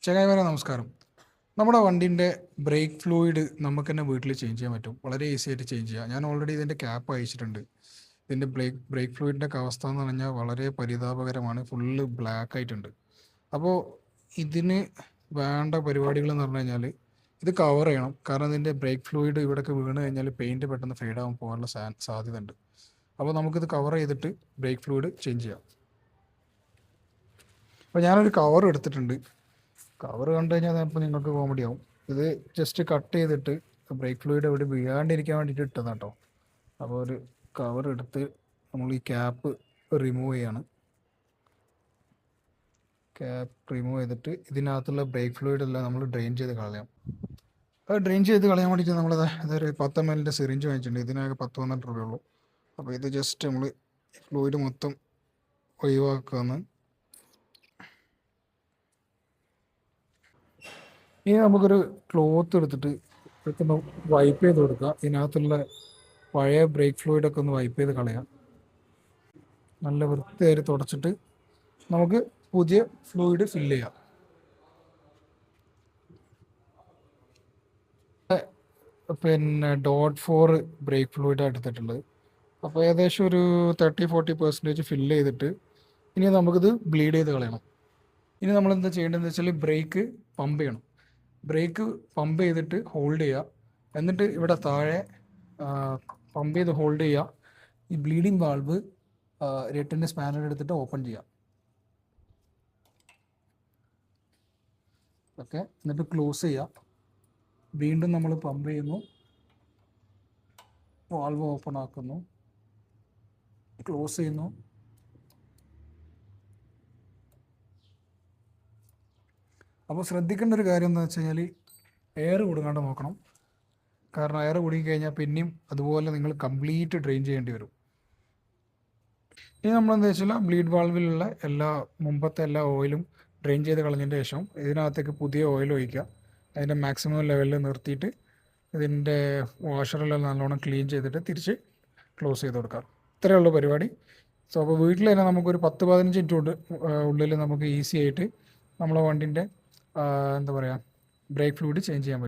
ചങ്ങായിമാരെ നമസ്കാരം. നമ്മുടെ വണ്ടീൻ്റെ ബ്രേക്ക് ഫ്ലൂയിഡ് നമുക്ക് തന്നെ വീട്ടിൽ ചേഞ്ച് ചെയ്യാൻ പറ്റും. വളരെ ഈസി ആയിട്ട് ചേഞ്ച് ചെയ്യാം. ഞാൻ ഓൾറെഡി ഇതിൻ്റെ ക്യാപ്പ് അയച്ചിട്ടുണ്ട്. ഇതിൻ്റെ ബ്രേക്ക് ഫ്ലൂയിഡിൻ്റെ ഒക്കെ അവസ്ഥ എന്ന് പറഞ്ഞാൽ വളരെ പരിതാപകരമാണ്. ഫുള്ള് ബ്ലാക്ക് ആയിട്ടുണ്ട്. അപ്പോൾ ഇതിന് വേണ്ട പരിപാടികൾ എന്ന് പറഞ്ഞു കഴിഞ്ഞാൽ ഇത് കവർ ചെയ്യണം. കാരണം ഇതിൻ്റെ ബ്രേക്ക് ഫ്ലൂയിഡ് ഇവിടെയൊക്കെ വീണ് കഴിഞ്ഞാൽ പെയിൻറ്റ് പെട്ടെന്ന് ഫെയ്ഡ് ആവാൻ പോകാനുള്ള സാധ്യത ഉണ്ട്. അപ്പോൾ നമുക്കിത് കവർ ചെയ്തിട്ട് ബ്രേക്ക് ഫ്ലൂയിഡ് ചേഞ്ച് ചെയ്യാം. അപ്പോൾ ഞാനൊരു കവർ എടുത്തിട്ടുണ്ട്. കവർ കണ്ടു കഴിഞ്ഞാൽ ചിലപ്പോൾ നിങ്ങൾക്ക് കോമഡി ആവും. ഇത് ജസ്റ്റ് കട്ട് ചെയ്തിട്ട് ബ്രേക്ക് ഫ്ലൂയിഡ് എവിടെ വീഴാണ്ടിരിക്കാൻ വേണ്ടിയിട്ട് ഇട്ടതാണ് കേട്ടോ. അപ്പോൾ ഒരു കവർ എടുത്ത് നമ്മൾ ഈ ക്യാപ്പ് റിമൂവ് ചെയ്യാണ്. ക്യാപ്പ് റിമൂവ് ചെയ്തിട്ട് ഇതിനകത്തുള്ള ബ്രേക്ക് ഫ്ലൂയിഡ് എല്ലാം നമ്മൾ ഡ്രെയിൻ ചെയ്ത് കളയാം. അത് ഡ്രെയിൻ ചെയ്ത് കളയാൻ വേണ്ടിയിട്ട് നമ്മൾ ഇതൊരു 10 ml സിറിഞ്ച് വാങ്ങിച്ചിട്ടുണ്ട്. ഇതിനൊക്കെ 10-12 രൂപയുള്ളൂ. അപ്പോൾ ഇത് ജസ്റ്റ് നമ്മൾ ഫ്ലൂയിഡ് മൊത്തം ഒഴിവാക്കുകയെന്ന്. ഇനി നമുക്കൊരു ക്ലോത്ത് എടുത്തിട്ട് ഇതൊക്കെ ഒന്ന് വൈപ്പ് ചെയ്ത് കൊടുക്കുക. ഇതിനകത്തുള്ള പഴയ ബ്രേക്ക് ഫ്ലൂയിഡൊക്കെ ഒന്ന് വൈപ്പ് ചെയ്ത് കളയാം. നല്ല വൃത്തിയായി തുടച്ചിട്ട് നമുക്ക് പുതിയ ഫ്ലൂയിഡ് ഫില്ല് ചെയ്യാം. പിന്നെ ഡോട്ട് 4 ബ്രേക്ക് ഫ്ലൂയിഡാണ് എടുത്തിട്ടുള്ളത്. അപ്പോൾ ഏകദേശം ഒരു 30-40% ഫില്ല് ചെയ്തിട്ട് ഇനി നമുക്കിത് ബ്ലീഡ് ചെയ്ത് കളയണം. ഇനി നമ്മൾ എന്താ ചെയ്യേണ്ടതെന്ന് വെച്ചാൽ ബ്രേക്ക് പമ്പ് ചെയ്യണം. ബ്രേക്ക് പമ്പ് ചെയ്തിട്ട് ഹോൾഡ് ചെയ്യുക. എന്നിട്ട് ഇവിടെ താഴെ പമ്പ് ചെയ്ത് ഹോൾഡ് ചെയ്യുക. ഈ ബ്ലീഡിങ് വാൾവ് 8-ൻ്റെ സ്പാനർ എടുത്തിട്ട് ഓപ്പൺ ചെയ്യുക. ഓക്കെ, എന്നിട്ട് ക്ലോസ് ചെയ്യുക. വീണ്ടും നമ്മൾ പമ്പ് ചെയ്യുന്നു, വാൾവ് ഓപ്പൺ ആക്കുന്നു, ക്ലോസ് ചെയ്യുന്നു. അപ്പോൾ ശ്രദ്ധിക്കേണ്ട ഒരു കാര്യം എന്താ വെച്ച് കഴിഞ്ഞാൽ എയർ കൊടുക്കാണ്ട് നോക്കണം. കാരണം എയർ കുടുങ്ങി കഴിഞ്ഞാൽ പിന്നെയും അതുപോലെ നിങ്ങൾ കംപ്ലീറ്റ് ഡ്രെയിൻ ചെയ്യേണ്ടി വരും. ഇനി നമ്മളെന്താ വെച്ചാൽ ബ്ലീഡ് വാൾവിലുള്ള മുമ്പത്തെ എല്ലാ ഓയിലും ഡ്രെയിൻ ചെയ്ത് കളഞ്ഞതിൻ്റെ ശേഷം ഇതിനകത്തേക്ക് പുതിയ ഓയിൽ ഒഴിക്കുക. അതിൻ്റെ മാക്സിമം ലെവലിൽ നിർത്തിയിട്ട് ഇതിൻ്റെ വാഷറെല്ലാം നല്ലോണം ക്ലീൻ ചെയ്തിട്ട് തിരിച്ച് ക്ലോസ് ചെയ്ത് കൊടുക്കാം. ഇത്രയേ ഉള്ളൂ പരിപാടി. സോ അപ്പോൾ വീട്ടിൽ തന്നെ നമുക്കൊരു 10-15 മിനിറ്റ് ഉള്ളിൽ നമുക്ക് ഈസി ആയിട്ട് നമ്മളെ വണ്ടിൻ്റെ എന്താ പറയുക ബ്രേക്ക് ഫ്ലൂയിഡ് ചേഞ്ച് ചെയ്യാൻ പറ്റും.